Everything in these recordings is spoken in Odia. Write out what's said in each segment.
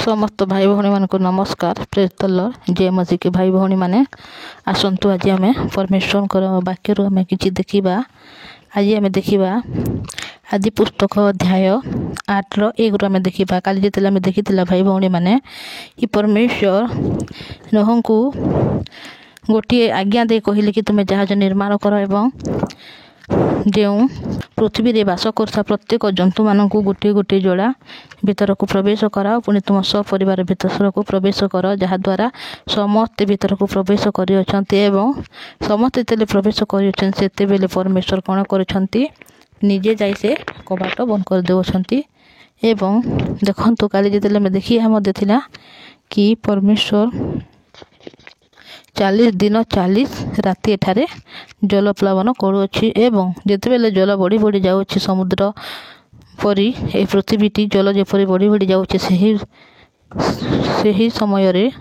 समस्त भाई भौणी मान को नमस्कार। Praise the Lord. जय मसीह के भाई भौणी माने आसंतु आज आम परमेश्वर वाक्य आम कि देखा। आज आम देखा आदि पुस्तक अध्याय 8:1 आम देखा। काली जिते आम देखी भाई भौणी माने कि परमेश्वर नोह को गोटे आज्ञा दे कहले कि तुम्हें जहाज निर्माण कर एवं जो पृथ्वी रे बास करता प्रत्येक जंतु मान गोटे गोटे जोड़ा भीतर को प्रवेश कराओ। पुणी तुम सपरिवार भीतर को प्रवेश कर जहाद्वारा समस्ते भीतर को प्रवेश कर समस्ते तेले प्रवेश कर परमेश्वर कौन कर निजे जाई से कबाट बंद कर दे। एवं देखु काली जिते देखिए थिला कि परमेश्वर 40 दिन 40 राति एठारे जल प्लावन करुअछि एवं जेतेबेले जल बढ़ी बढ़ी जाउछि समुद्र परी ए पृथ्वीटी जल जेपरी बढ़ी बढ़ी जाउछि सही समय रे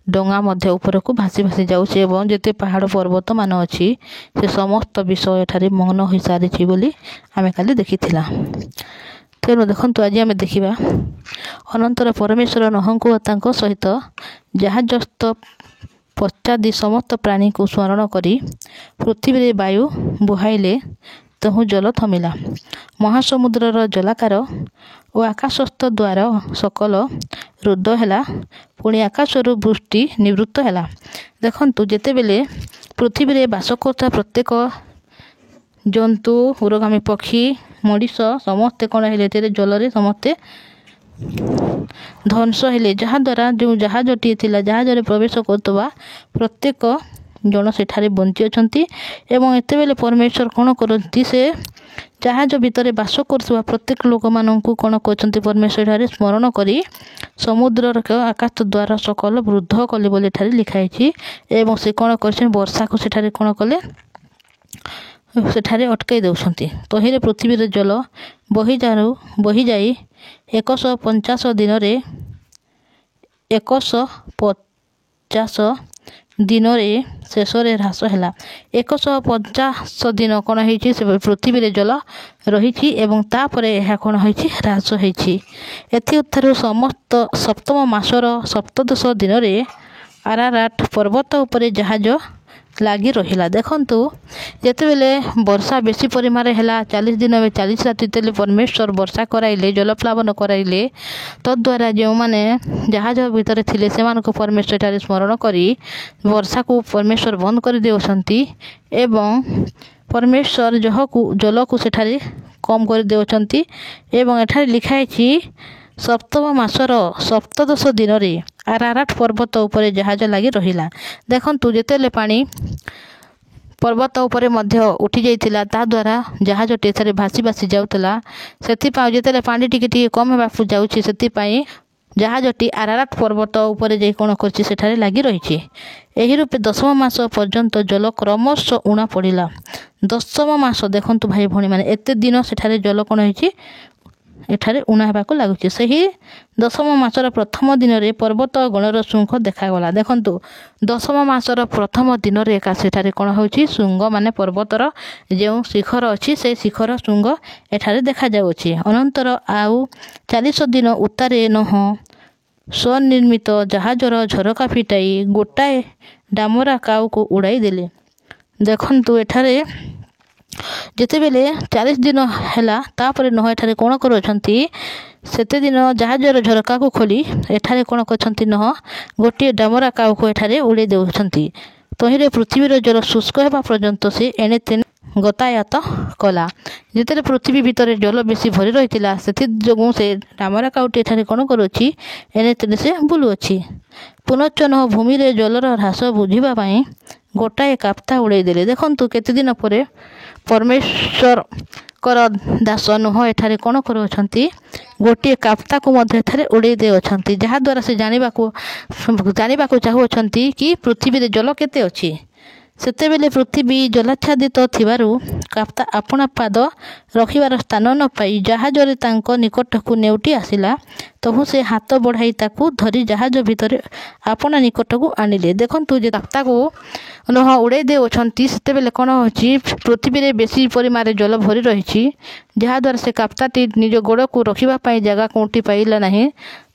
डंगा मध्य ऊपर को भासी भासी जाउछि एवं जेते पहाड़ पर्वत मान अछि से समस्त विषय एठारे मग्न होई सारिछि बोली आमे काली देखिथिला। तेणु देखंतु आज आमे देखिबा अनंतर परमेश्वर नोहंकु तांको सहित जहाजस्थ पश्चादि समस्त प्राणी को स्मरण करी पृथ्वी रे वायु बुहाइले तहु जल थमिला। महासमुद्रर जलाकार और आकाशस्थ द्वार सकल रुद्ध हैला। पुणी आकाशरु वृष्टि निवृत्त हैला। देखंतु जेतेबेले पृथ्वी रे बास करता प्रत्येक जंतु उरगामी पक्षी मଣିଷ समस्ते कौन हेले तेरे जल समस्ते ध्वंस हेले जहाद्वारा जो जहाजटी थिला जहाज रे प्रवेश करतबा प्रत्येक जन सेठारे बंची अछंती एवं एतेबेले परमेश्वर कौन करती से जहाज भितर बास करतबा प्रत्येक लोक माननकु कौन करछंती परमेश्वर ठारे स्मरण करी समुद्र आकाश द्वार सकल वृद्ध कले बोले ठारे लिखा है। एवं से कौन करछन वर्षा को सेठारे कौन कले सेठारे अटकाई देउछंती। तहिरे पृथ्वी रे जल बही जाई 150 दिन रे 150 दिन रे शेष रे ह्रास हैला। 150 दिन कौन होईछि से पृथ्वी रे जल रही एवं तापरे यह कौन होईछि ह्रास होईछि। एथिउत्थारु समस्त सप्तम मासर 17 दिन रे आराराट पर्वत उपरे जहाज लागी रहिला। देखंतु जेतेबेले वर्षा बेसी परिमाण हैला 40 दिन में 40 राति तेले परमेश्वर वर्षा कराइले जल प्लावन कराइले तद्वारा जो माने जहाज भीतर थिले से मान को परमेश्वर ठारे स्मरण करी वर्षा को परमेश्वर बंद कर देउछंती एवं परमेश्वर जल को सेठारे कम कर देउछंती। एवं एठारे लिखा है सप्तम मासर 17 दिन रे आराराट पर्वत उपरे जहाज लागी रहिला। देखंतु जेतेले पानी पर्वत उपरे मध्य उठी जाइतिला ता द्वारा जहाज टेथरे भासी भासी जाउतला सेति पा जेतेले पानी टिके कम हेबाकु जाउछि सेति पई जहाजटी आराराट पर्वत उपरे जे कोन करछि सेठारे लागी रहिछि। एही रूपे 10 मास पर्यंत जल क्रमश उणा पड़िला। 10 मास देखंतु भाई भणी माने एते दिन सेठारे जल कोन होइछि एठारे उणा हेबाकु लागुछि। सही 10 मासर प्रथम दिन रे पर्वत गणर शुंख देखागला। देखंतु 10 मासर प्रथम दिन रे एका सेठारे कोन होछि शुंग माने पर्वतर जो शिखर अछि से शिखर शुंग एठारे देखा जाउछि। अनंतर आउ 40 दिन उतारे नह स्वनिर्मित जहाजर झरका फिटाई गोटाए डामरा काउ को उड़ाई देले। देखंतु एठारे जेतेबेले 40 दिन हैला तापरे नह एठारे कोन करछंती सेते दिन जहाजर झरका को खोली एठारे कोन करछंती नह गोटे डामरा काउ को एठारे उड़े देउछंती। तहिरे पृथ्वीर जल शुष्क हेबा पर्यंत से एने तेने गतायात कला। जेतेले पृथ्वी भीतर जल बेसी भरी रहितिला सेति जोगु से डामरा काउटी एठारे कोन करूछि एने तेने से बुलुअछि। पुनश्च नह भूमि रे जलर ह्रास बुझिबा पई गोटाए काप्ता उड़ाई देले। देखंतु केते दिन परे परमेश्वर कर दास नोह एठारे कोन करूछंती गोटे काप्ता को मध्य एठारे उड़ाई दे अछंती जहाद्वारा से जानिबाकू चाहुछंती कि पृथ्वी रे जल केते अछि। सेतेबेले पृथ्वी जलाच्छादित थिबारु काप्ता अपना पाद रखिबार स्थान न पाई जहाज रे तांको निकट को नेउटी आसिला। ତହୁ ସେ ହାତ ବଢ଼ାଇ ତାକୁ ଧରି ଜାହାଜ ଭିତରେ ଆପଣା ନିକଟକୁ ଆଣିଲେ। ଦେଖନ୍ତୁ ଯେ କାପ୍ତାକୁ ନୋହ ଉଡ଼ାଇ ଦେଉଛନ୍ତି ସେତେବେଳେ କ'ଣ ହେଉଛି, ପୃଥିବୀରେ ବେଶୀ ପରିମାଣରେ ଜଳ ଭରି ରହିଛି, ଯାହାଦ୍ୱାରା ସେ କାପ୍ତାଟି ନିଜ ଗୋଡ଼କୁ ରଖିବା ପାଇଁ ଜାଗା କେଉଁଠି ପାଇଲା ନାହିଁ।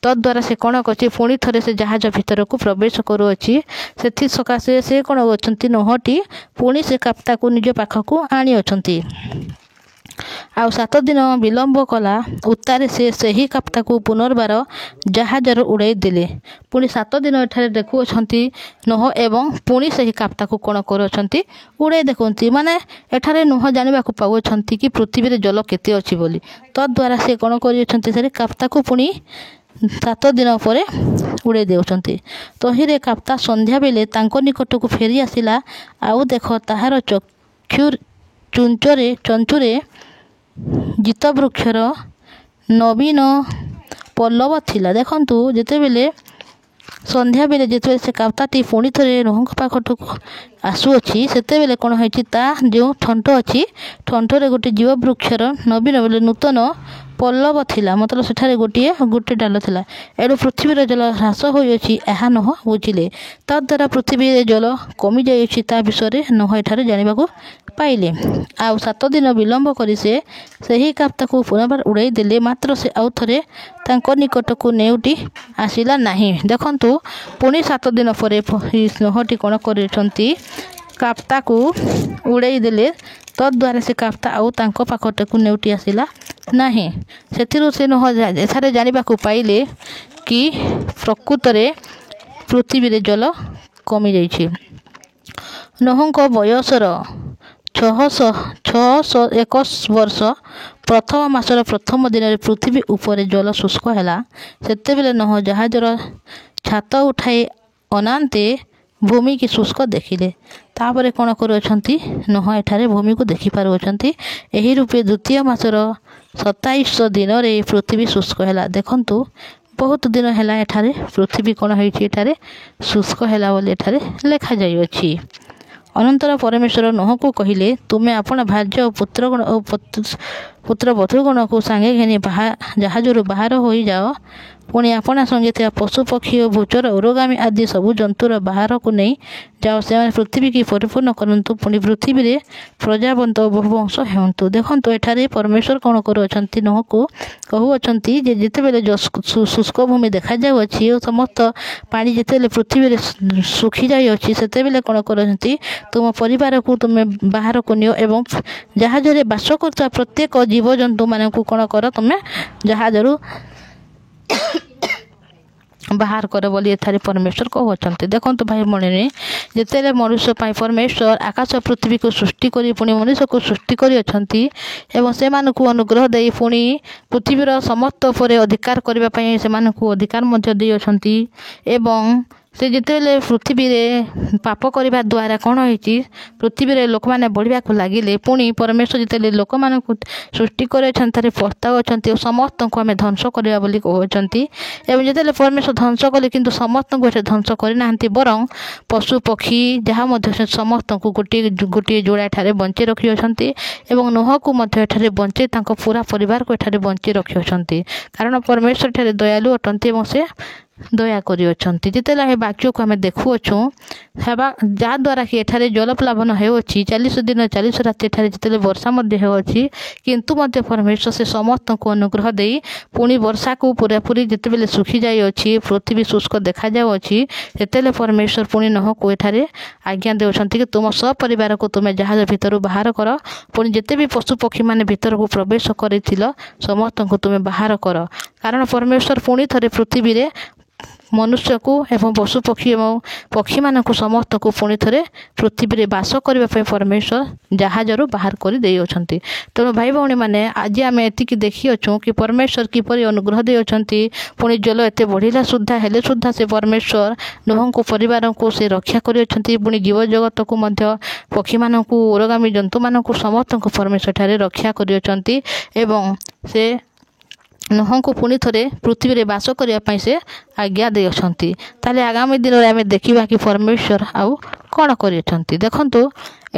ତଦ୍ୱାରା ସେ କ'ଣ କରୁଛି, ପୁଣି ଥରେ ସେ ଜାହାଜ ଭିତରକୁ ପ୍ରବେଶ କରୁଅଛି। ସେଥିସକାଶେ ସେ କ'ଣ କରୁଛନ୍ତି, ନୋହଟି ପୁଣି ସେ କାପ୍ତାକୁ ନିଜ ପାଖକୁ ଆଣିଅଛନ୍ତି। ଆଉ 7 ଦିନ ବିଳମ୍ବ କଲା ଉତ୍ତାରେ ସେ ସେହି କାପ୍ତାକୁ ପୁନର୍ବାର ଜାହାଜରୁ ଉଡ଼ାଇ ଦେଲେ। ପୁଣି 7 ଦିନ ଏଠାରେ ଦେଖୁଅଛନ୍ତି ନୋହ ଏବଂ ପୁଣି ସେହି କାପ୍ତାକୁ କ'ଣ କରୁଅଛନ୍ତି, ଉଡ଼ାଇ ଦେଖନ୍ତି। ମାନେ ଏଠାରେ ନୋହ ଜାଣିବାକୁ ପାଉଅଛନ୍ତି କି ପୃଥିବୀରେ ଜଳ କେତେ ଅଛି ବୋଲି। ତଦ୍ୱାରା ସେ କ'ଣ କରିଅଛନ୍ତି, ସେ କାପ୍ତାକୁ ପୁଣି 7 ଦିନ ପରେ ଉଡ଼ାଇ ଦେଉଛନ୍ତି। ତହିଁରେ କାପ୍ତା ସନ୍ଧ୍ୟାବେଳେ ତାଙ୍କ ନିକଟକୁ ଫେରି ଆସିଲା। ଆଉ ଦେଖ ତାହାର ଚଞ୍ଚୁରେ ଜିତବୃକ୍ଷର ନବୀନ ପଲ୍ଲବ ଥିଲା। ଦେଖନ୍ତୁ ଯେତେବେଳେ ସନ୍ଧ୍ୟାବେଳେ ଯେତେବେଳେ ସେ କାପ୍ତାଟି ପୁଣି ଥରେ ନୋହଙ୍କ ପାଖକୁ ଆସୁଅଛି, ସେତେବେଳେ କ'ଣ ହେଇଛି, ତା ଯେଉଁ ଥଣ୍ଟ ଅଛି, ଥଣ୍ଟରେ ଗୋଟିଏ ଜୀବବୃକ୍ଷର ନବୀନ ବୋଲେ ନୂତନ ପଲ୍ଲବ ଥିଲା। ମତଲବ ସେଠାରେ ଗୋଟିଏ ଡାଳ ଥିଲା। ଏଣୁ ପୃଥିବୀର ଜଳ ହ୍ରାସ ହୋଇଅଛି, ଏହା ନୋହ ବୁଝିଲେ। ତଦ୍ୱାରା ପୃଥିବୀରେ ଜଳ କମିଯାଇଅଛି ତା ବିଷୟରେ ନୋହ ଏଠାରେ ଜାଣିବାକୁ ପାଇଲେ। ଆଉ 7 ଦିନ ବିଳମ୍ବ କରି ସେ ସେହି କାପ୍ତାକୁ ପୁନର୍ବାର ଉଡ଼ାଇ ଦେଲେ, ମାତ୍ର ସେ ଆଉ ଥରେ ତାଙ୍କ ନିକଟକୁ ନେଉଟି ଆସିଲା ନାହିଁ। ଦେଖନ୍ତୁ ପୁଣି 7 ଦିନ ପରେ ନୋହଟି କ'ଣ କରିଛନ୍ତି, କାପ୍ତାକୁ ଉଡ଼ାଇ ଦେଲେ। ତଦ୍ୱାରା ସେ କାପ୍ତା ଆଉ ତାଙ୍କ ପାଖକୁ ନେଉଟି ଆସିଲା ନାହିଁ। ସେଥିରୁ ସେ ନୋହ ଏଠାରେ ଜାଣିବାକୁ ପାଇଲେ କି ପ୍ରକୃତରେ ପୃଥିବୀରେ ଜଳ କମିଯାଇଛି। ନୋହଙ୍କ ବୟସର 601 ବର୍ଷ। ପ୍ରଥମ ମାସର ପ୍ରଥମ ଦିନରେ ପୃଥିବୀ ଉପରେ ଜଳ ଶୁଷ୍କ ହେଲା। ସେତେବେଳେ ନୋହ ଜାହାଜର ଛାତ ଉଠାଇ ଅନାନ୍ତେ ଭୂମିକି ଶୁଷ୍କ ଦେଖିଲେ। ତାପରେ କ'ଣ କରୁଅଛନ୍ତି, ନୋହ ଏଠାରେ ଭୂମିକୁ ଦେଖିପାରୁଅଛନ୍ତି। ଏହି ରୂପେ ଦ୍ୱିତୀୟ ମାସର 27 ଦିନରେ ପୃଥିବୀ ଶୁଷ୍କ ହେଲା। ଦେଖନ୍ତୁ ବହୁତ ଦିନ ହେଲା ଏଠାରେ ପୃଥିବୀ କ'ଣ ହେଇଛି, ଏଠାରେ ଶୁଷ୍କ ହେଲା ବୋଲି ଏଠାରେ ଲେଖାଯାଇଅଛି। ଅନନ୍ତର ପରମେଶ୍ୱର ନୋହକୁ କହିଲେ, ତୁମେ ଆପଣ ଭାର୍ଯ୍ୟ ଓ ପୁତ୍ରବଧୂଗଣକୁ ସାଙ୍ଗେ ଘେନି ଜାହାଜରୁ ବାହାର ହୋଇଯାଅ। ପୁଣି ଆପଣା ସଙ୍ଗେ ଥିବା ପଶୁ ପକ୍ଷୀ ଓ ଭୂଚର ଉରଗାମୀ ଆଦି ସବୁ ଜନ୍ତୁର ବାହାରକୁ ନେଇ ଯାଅ, ସେମାନେ ପୃଥିବୀକି ପରିପୂର୍ଣ୍ଣ କରନ୍ତୁ। ପୁଣି ପୃଥିବୀରେ ପ୍ରଜାବନ୍ତ ଓ ବହୁବଂଶ ହୁଅନ୍ତୁ। ଦେଖନ୍ତୁ ଏଠାରେ ପରମେଶ୍ୱର କ'ଣ କରୁଅଛନ୍ତି, ନୋହକୁ କହୁଅଛନ୍ତି ଯେ ଯେତେବେଳେ ଶୁଷ୍କ ଭୂମି ଦେଖାଯାଉଅଛି ଓ ସମସ୍ତ ପାଣି ଯେତେବେଳେ ପୃଥିବୀରେ ଶୁଖିଯାଇଅଛି, ସେତେବେଳେ କ'ଣ କରୁଛନ୍ତି, ତୁମ ପରିବାରକୁ ତୁମେ ବାହାରକୁ ନିଅ ଏବଂ ଜାହାଜରେ ବାସ କରୁଥିବା ପ୍ରତ୍ୟେକ ଜୀବଜନ୍ତୁମାନଙ୍କୁ କ'ଣ କର, ତୁମେ ଜାହାଜରୁ ବାହାର କର ବୋଲି ଏଠାରେ ପରମେଶ୍ୱର କହୁଅଛନ୍ତି। ଦେଖନ୍ତୁ ଭାଇ ଭଉଣୀ, ଯେତେବେଳେ ମନୁଷ୍ୟ ପାଇଁ ପରମେଶ୍ୱର ଆକାଶ ପୃଥିବୀକୁ ସୃଷ୍ଟି କରି ପୁଣି ମନୁଷ୍ୟକୁ ସୃଷ୍ଟି କରିଅଛନ୍ତି ଏବଂ ସେମାନଙ୍କୁ ଅନୁଗ୍ରହ ଦେଇ ପୁଣି ପୃଥିବୀର ସମସ୍ତ ଉପରେ ଅଧିକାର କରିବା ପାଇଁ ସେମାନଙ୍କୁ ଅଧିକାର ମଧ୍ୟ ଦେଇଅଛନ୍ତି। ଏବଂ ସେ ଯେତେବେଳେ ପୃଥିବୀରେ ପାପ କରିବା ଦ୍ୱାରା କ'ଣ ହେଇଛି, ପୃଥିବୀରେ ଲୋକମାନେ ବଢ଼ିବାକୁ ଲାଗିଲେ। ପୁଣି ପରମେଶ୍ୱର ଯେତେବେଳେ ଲୋକମାନଙ୍କୁ ସୃଷ୍ଟି କରିଅଛନ୍ତି, ଥରେ ପସ୍ତାଉଅଛନ୍ତି ଓ ସମସ୍ତଙ୍କୁ ଆମେ ଧ୍ୱଂସ କରିବା ବୋଲି କହୁଅଛନ୍ତି। ଏବଂ ଯେତେବେଳେ ପରମେଶ୍ୱର ଧ୍ୱଂସ କଲେ, କିନ୍ତୁ ସମସ୍ତଙ୍କୁ ଏଠାରେ ଧ୍ୱଂସ କରିନାହାନ୍ତି, ବରଂ ପଶୁ ପକ୍ଷୀ ଯାହା ମଧ୍ୟ ସେ ସମସ୍ତଙ୍କୁ ଗୋଟିଏ ଯୋଡ଼ା ଏଠାରେ ବଞ୍ଚେଇ ରଖିଅଛନ୍ତି ଏବଂ ନୋହକୁ ମଧ୍ୟ ଏଠାରେ ବଞ୍ଚେଇ ତାଙ୍କ ପୁରା ପରିବାରକୁ ଏଠାରେ ବଞ୍ଚେଇ ରଖିଅଛନ୍ତି। କାରଣ ପରମେଶ୍ୱର ଏଠାରେ ଦୟାଳୁ ଅଟନ୍ତି ଏବଂ ସେ ଦୟା କରିଅଛନ୍ତି। ଯେତେବେଳେ ଆମେ ବାକ୍ୟକୁ ଆମେ ଦେଖୁଅଛୁ ଯାହାଦ୍ୱାରା କି ଏଠାରେ ଜଳପ୍ଲାବନ ହେଉଅଛି, 40 ଦିନ 40 ରାତି ଏଠାରେ ଯେତେବେଳେ ବର୍ଷା ମଧ୍ୟ ହେଉଅଛି, କିନ୍ତୁ ମଧ୍ୟ ପରମେଶ୍ୱର ସେ ସମସ୍ତଙ୍କୁ ଅନୁଗ୍ରହ ଦେଇ ପୁଣି ବର୍ଷାକୁ ପୁରାପୁରି ଯେତେବେଳେ ଶୁଖିଯାଇଅଛି, ପୃଥିବୀ ଶୁଷ୍କ ଦେଖାଯାଉଅଛି, ସେତେବେଳେ ପରମେଶ୍ୱର ପୁଣି ନୋହକୁ ଏଠାରେ ଆଜ୍ଞା ଦେଉଛନ୍ତି କି ତୁମ ସପରିବାରକୁ ତୁମେ ଜାହାଜ ଭିତରୁ ବାହାର କର। ପୁଣି ଯେତେ ବି ପଶୁ ପକ୍ଷୀମାନେ ଭିତରକୁ ପ୍ରବେଶ କରିଥିଲ, ସମସ୍ତଙ୍କୁ ତୁମେ ବାହାର କର। କାରଣ ପରମେଶ୍ୱର ପୁଣି ଥରେ ପୃଥିବୀରେ ମନୁଷ୍ୟକୁ ଏବଂ ପଶୁ ପକ୍ଷୀ ଏବଂ ପକ୍ଷୀମାନଙ୍କୁ ସମସ୍ତଙ୍କୁ ପୁଣି ଥରେ ପୃଥିବୀରେ ବାସ କରିବା ପାଇଁ ପରମେଶ୍ୱର ଜାହାଜରୁ ବାହାର କରି ଦେଇଅଛନ୍ତି। ତେଣୁ ଭାଇ ଭଉଣୀମାନେ, ଆଜି ଆମେ ଏତିକି ଦେଖିଅଛୁ କି ପରମେଶ୍ୱର କିପରି ଅନୁଗ୍ରହ ଦେଇଅଛନ୍ତି। ପୁଣି ଜଳ ଏତେ ବଢ଼ିଲା ହେଲେ ସୁଦ୍ଧା ସେ ପରମେଶ୍ୱର ନୋହଙ୍କ ପରିବାରଙ୍କୁ ସେ ରକ୍ଷା କରିଅଛନ୍ତି। ପୁଣି ଜୀବଜଗତକୁ ମଧ୍ୟ, ପକ୍ଷୀମାନଙ୍କୁ, ଉରଗାମୀ ଜନ୍ତୁମାନଙ୍କୁ ସମସ୍ତଙ୍କୁ ପରମେଶ୍ୱର ଠାରେ ରକ୍ଷା କରିଅଛନ୍ତି ଏବଂ ସେ ନୋହଙ୍କୁ ପୁଣି ଥରେ ପୃଥିବୀରେ ବାସ କରିବା ପାଇଁ ସେ ଆଜ୍ଞା ଦେଇଅଛନ୍ତି। ତାହେଲେ ଆଗାମୀ ଦିନରେ ଆମେ ଦେଖିବା କି ପରମେଶ୍ୱର ଆଉ କ'ଣ କରିଅଛନ୍ତି। ଦେଖନ୍ତୁ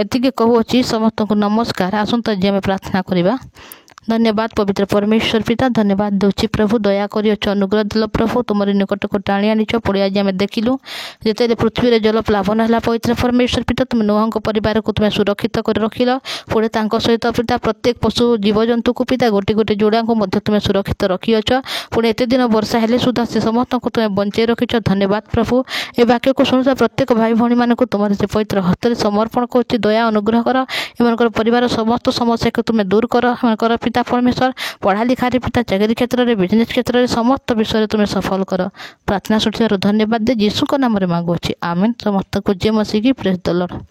ଏତିକି କହୁଅଛି। ସମସ୍ତଙ୍କୁ ନମସ୍କାର। ଆସନ୍ତୁ ଆଜି ଆମେ ପ୍ରାର୍ଥନା କରିବା। धन्यवाद पवित्र परमेश्वर पिता धन्यवाद दूची प्रभु दया कर अनुग्रह दिल प्रभु तुम निकट को टाणी आनीच पुणी आज आम देखिलु जिते पृथ्वी में जल प्लावन है पवित्र परमेश्वर पिता तुम नोह परिवार को तुम सुरक्षित कर रखिल पुणे सहित पिता प्रत्येक पशु जीवजंतु को पिता गोटे गोटे जोड़ा को तुम सुरक्षित रखिअछ पुणे एत दिन वर्षा हेले सुधा से समस्त को तुम बंचे रखिच धन्यवाद प्रभु ए वाक्य को शुणुता प्रत्येक भाई भाई मान तुम से पवित्र हस्त समर्पण कर दया अनुग्रह कर एम परिवार समस्त समस्या को तुम दूर कर पिता परमेश्वर पढ़ा लिखा पिता चाकरी क्षेत्र में बिजनेस क्षेत्र में समस्त विषय तुम सफल कर प्रार्थना शुणुवर धन्यवाद दे यीशु नाम मांगुची आमीन समस्त को जे मसीह की प्रेज द लॉर्ड।